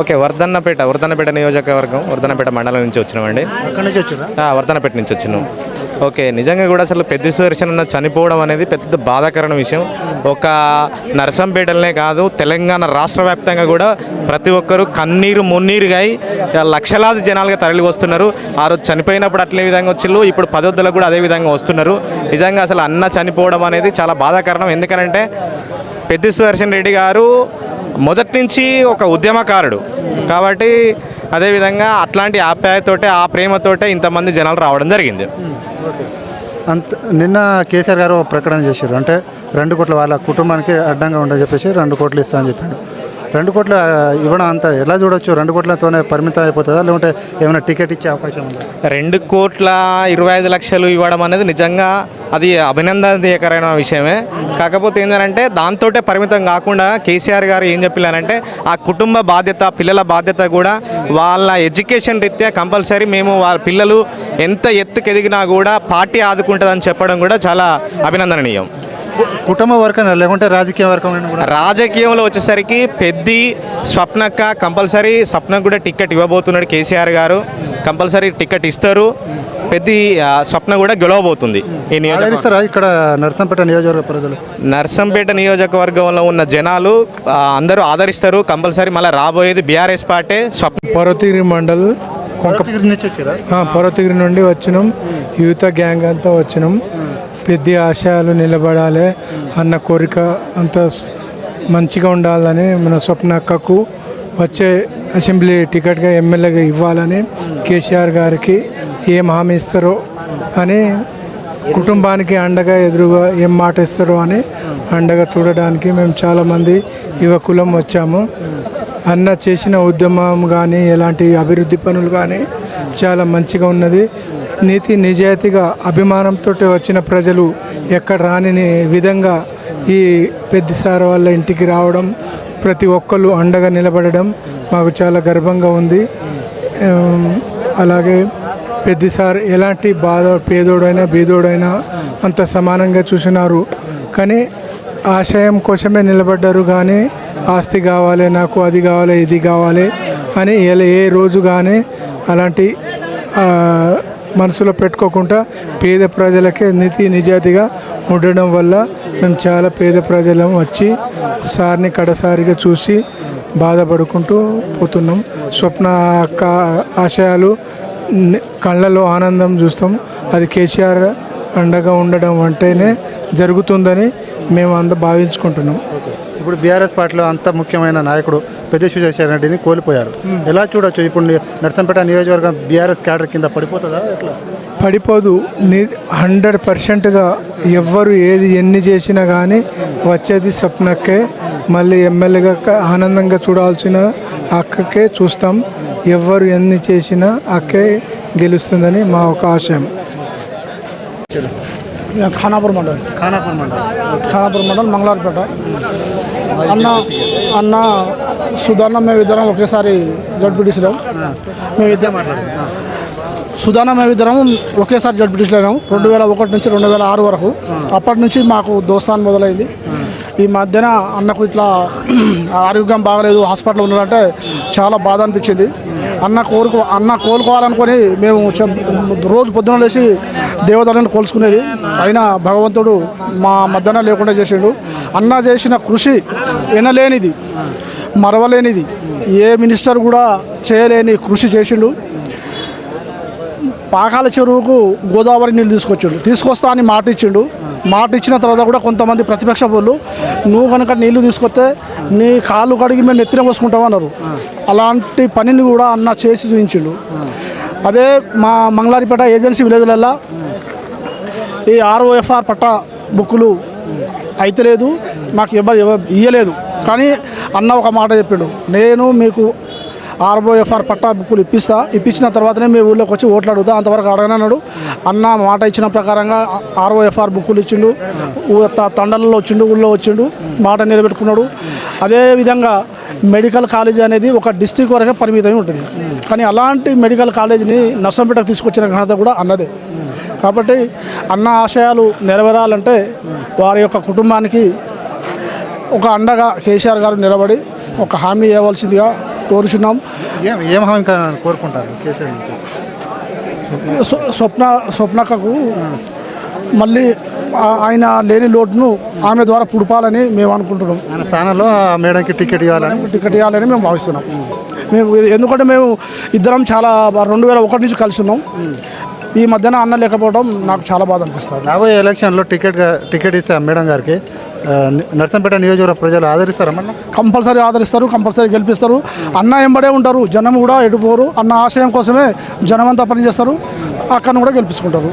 Okay, Wardhannapet నియోజకవర్గం, వర్ధన్నపేట మండలం నుంచి వచ్చినామండి. అక్కడి నుంచి వచ్చారా? వర్ధన్నపేట నుంచి వచ్చినాం. ఓకే, నిజంగా కూడా అసలు పెద్ద సుదర్శన్ అన్న చనిపోవడం అనేది పెద్ద బాధాకరమైన విషయం. ఒక నర్సంపేటలనే కాదు, తెలంగాణ రాష్ట్ర వ్యాప్తంగా కూడా ప్రతి ఒక్కరూ కన్నీరు మున్నీరుగా లక్షలాది జనాలుగా తరలి వస్తున్నారు. ఆ రోజు చనిపోయినప్పుడు అట్లే విధంగా వచ్చిళ్ళు, ఇప్పుడు పదొద్దులకు కూడా అదే విధంగా వస్తున్నారు. నిజంగా అసలు అన్న చనిపోవడం అనేది చాలా బాధాకరణం. ఎందుకంటే పెద్ద సుదర్శన్ రెడ్డి గారు మొదటి నుంచి ఒక ఉద్యమకారుడు కాబట్టి అదేవిధంగా అట్లాంటి ఆప్యాయతోటే, ఆ ప్రేమతోటే ఇంతమంది జనాలు రావడం జరిగింది. అంత నిన్న కేసీఆర్ గారు ప్రకటన చేశారు, అంటే 2 కోట్ల వాళ్ళ కుటుంబానికి అడ్డంగా ఉండని చెప్పేసి 2 కోట్లు ఇస్తా అని చెప్పాడు. 2 కోట్లు ఇవ్వడం అంత ఎలా చూడొచ్చు? 2 కోట్లతోనే పరిమితం అయిపోతుందా, లేకుంటే ఏమైనా టికెట్ ఇచ్చే అవకాశం ఉందా? 2,25,00,000 ఇవ్వడం అనేది నిజంగా అది అభినందనీయకరమైన విషయమే. కాకపోతే ఏంటంటే దాంతో పరిమితం కాకుండా కేసీఆర్ గారు ఏం చెప్పారంటే ఆ కుటుంబ బాధ్యత, పిల్లల బాధ్యత కూడా వాళ్ళ ఎడ్యుకేషన్ రీత్యా కంపల్సరీ మేము వాళ్ళ పిల్లలు ఎంత ఎత్తుకు ఎదిగినా కూడా పార్టీ ఆదుకుంటుందని చెప్పడం కూడా చాలా అభినందనీయం. కుటుంబ వర్గం లేకుంటే రాజకీయ వర్గం? రాజకీయంలో వచ్చేసరికి పెద్ది స్వప్నక్క కంపల్సరీ, స్వప్నకు కూడా టికెట్ ఇవ్వబోతున్నాడు కేసీఆర్ గారు. కంపల్సరీ టికెట్ ఇస్తారు. పెద్ది స్వప్న కూడా గెలవబోతుంది ఈ నియోజకవర్గం. ఇక్కడ నర్సంపేట నియోజకవర్గ ప్రజలు, నర్సంపేట నియోజకవర్గంలో ఉన్న జనాలు అందరూ ఆదరిస్తారు. కంపల్సరీ మళ్ళీ రాబోయేది బీఆర్ఎస్ పార్టీ. పర్వతగిరి మండల్ పర్వతగిరి నుండి వచ్చినాం. యూత్ గ్యాంగ్ అంతా వచ్చినాం. పెద్ద ఆశయాలు నిలబడాలి అన్న కోరిక అంత మంచిగా ఉండాలని మన స్వప్న అక్కకు వచ్చే అసెంబ్లీ టికెట్గా ఎమ్మెల్యేగా ఇవ్వాలని కేసీఆర్ గారికి ఏం హామీ ఇస్తారో అని, కుటుంబానికి అండగా ఎదురుగా ఏం మాట ఇస్తారో అని అండగా చూడడానికి మేము చాలామంది యువకులం వచ్చాము. అన్న చేసిన ఉద్యమం కానీ ఎలాంటి అభివృద్ధి పనులు కానీ చాలా మంచిగా ఉన్నది. నీతి నిజాయితీగా అభిమానంతో వచ్చిన ప్రజలు ఎక్కడ రాని విధంగా ఈ పెద్దసార్ వాళ్ళ ఇంటికి రావడం, ప్రతి ఒక్కళ్ళు అండగా నిలబడడం మాకు చాలా గర్వంగా ఉంది. అలాగే పెద్దసార్ ఎలాంటి పేదోడైనా బీదోడైనా అంత సమానంగా చూసినారు. కానీ ఆశయం కోసమే నిలబడ్డారు. కానీ ఆస్తి కావాలి, నాకు అది కావాలి, ఇది కావాలి అని ఏ రోజు కానీ అలాంటి మనసులో పెట్టుకోకుండా పేద ప్రజలకే నీతి నిజాయితీగా ఉండడం వల్ల మేము చాలా పేద ప్రజలం వచ్చి సార్ని కడసారిగా చూసి బాధపడుకుంటూ పోతున్నాం. స్వప్న అక్క ఆశయాలు కళ్ళలో ఆనందం చూస్తాం. అది కేసీఆర్ అండగా ఉండడం అంటేనే జరుగుతుందని మేము అంత భావించుకుంటున్నాం. ఇప్పుడు బీఆర్ఎస్ పార్టీలో అంత ముఖ్యమైన నాయకుడు పెద్ద సుదర్శన్ రెడ్డిని కోల్పోయారు. ఎలా చూడొచ్చు? ఇప్పుడు నర్సంపేట నియోజకవర్గం బీఆర్ఎస్ క్యాడర్ కింద పడిపోతుందా? ఎట్లా? పడిపోదు. 100%గా ఎవ్వరు ఎన్ని చేసినా కానీ వచ్చేది స్వప్నకే. మళ్ళీ ఎమ్మెల్యేగా ఆనందంగా చూడాల్సిన అక్కకే చూస్తాం. ఎవ్వరు ఎన్ని చేసినా అక్కే గెలుస్తుందని మా ఒక ఆశయం. ఖానాపూర్ మండల్ మంగళారపేట. అన్న సుధాన్న మేమిద్దరం ఒకేసారి జడ్పీటీసీలో మేమిద్దరం ఒకేసారి జడ్పీటీసీలో 2001 నుంచి 2006 వరకు. అప్పటి నుంచి మాకు దోస్తాన్ మొదలైంది. ఈ మధ్యన అన్నకు ఇట్లా ఆరోగ్యం బాగలేదు, హాస్పిటల్లో ఉన్నారంటే చాలా బాధ అనిపించింది. అన్న కోలుకోవాలనుకొని మేము రోజు పొద్దున లేచి దేవతలను కోల్చుకునేది. అయినా భగవంతుడు మా మధ్యన లేకుండా చేసిండు. అన్న చేసిన కృషి ఎనలేనిది, మరవలేనిది. ఏ మినిస్టర్ కూడా చేయలేని కృషి చేసిండు. పాకాల చెరువుకు గోదావరి నీళ్ళు తీసుకొస్తా అని మాట ఇచ్చిండు. మాట ఇచ్చిన తర్వాత కూడా కొంతమంది ప్రతిపక్ష వాళ్ళు నువ్వు కనుక నీళ్లు తీసుకొస్తే నీ కాళ్ళు కడిగి మేము నెత్తిన పోసుకుంటాం అన్నారు. అలాంటి పనిని కూడా అన్న చేసి చూపించిండు. అదే మా మంగళారిపేట ఏజెన్సీ విలేజ్లల్లో ఈ ROFR పట్టా బుక్కులు అయితే లేదు, మాకు ఎవరు ఇయ్యలేదు. కానీ అన్న ఒక మాట చెప్పిండు, నేను మీకు ROFR పట్టా బుక్కులు ఇప్పించిన తర్వాతనే మీ ఊళ్ళోకి వచ్చి ఓట్లు అడుగుతా, అంతవరకు అడగనన్నాడు. అన్న మాట ఇచ్చిన ప్రకారంగా ROFR బుక్కులు ఇచ్చిండు. తండలలో వచ్చిండు, ఊళ్ళో వచ్చిండు, మాట నిలబెట్టుకున్నాడు. అదేవిధంగా మెడికల్ కాలేజ్ అనేది ఒక డిస్ట్రిక్ట్ వరకే పరిమితమై ఉంటుంది. కానీ అలాంటి మెడికల్ కాలేజీని నర్సంపేటకు తీసుకొచ్చిన ఘనత కూడా అన్నదే. కాబట్టి అన్న ఆశయాలు నెరవేరాలంటే వారి యొక్క కుటుంబానికి ఒక అండగా కేసీఆర్ గారు నిలబడి ఒక హామీ ఇవ్వవలసిందిగా కోరుచున్నాం. ఏం హామీ కోరుకుంటారు కేసీఆర్ నుంచి? స్వప్నకకు మళ్ళీ ఆయన లేని లోటును ఆమె ద్వారా పుడపాలని మేము అనుకుంటున్నాం. ఆయన స్థానంలో ఆ మేడంకి టికెట్ ఇవ్వాలని టికెట్ ఇవ్వాలని మేము భావిస్తున్నాం. మేము ఎందుకంటే మేము ఇద్దరం చాలా 2001 నుంచి కలిసి ఉన్నాం. ఈ మధ్యన అన్న లేకపోవడం నాకు చాలా బాధ అనిపిస్తుంది. రాబోయే ఎలక్షన్లో టికెట్ ఇస్తే మేడం గారికి నర్సంపేట నియోజకవర్గ ప్రజలు ఆదరిస్తారా? మళ్ళీ కంపల్సరీ ఆదరిస్తారు, కంపల్సరీ గెలిపిస్తారు. అన్న ఎంబడే ఉంటారు, జనం కూడా ఎటుపోరు. అన్న ఆశయం కోసమే జనం అంతా పనిచేస్తారు, అక్కను కూడా గెలిపించుకుంటారు.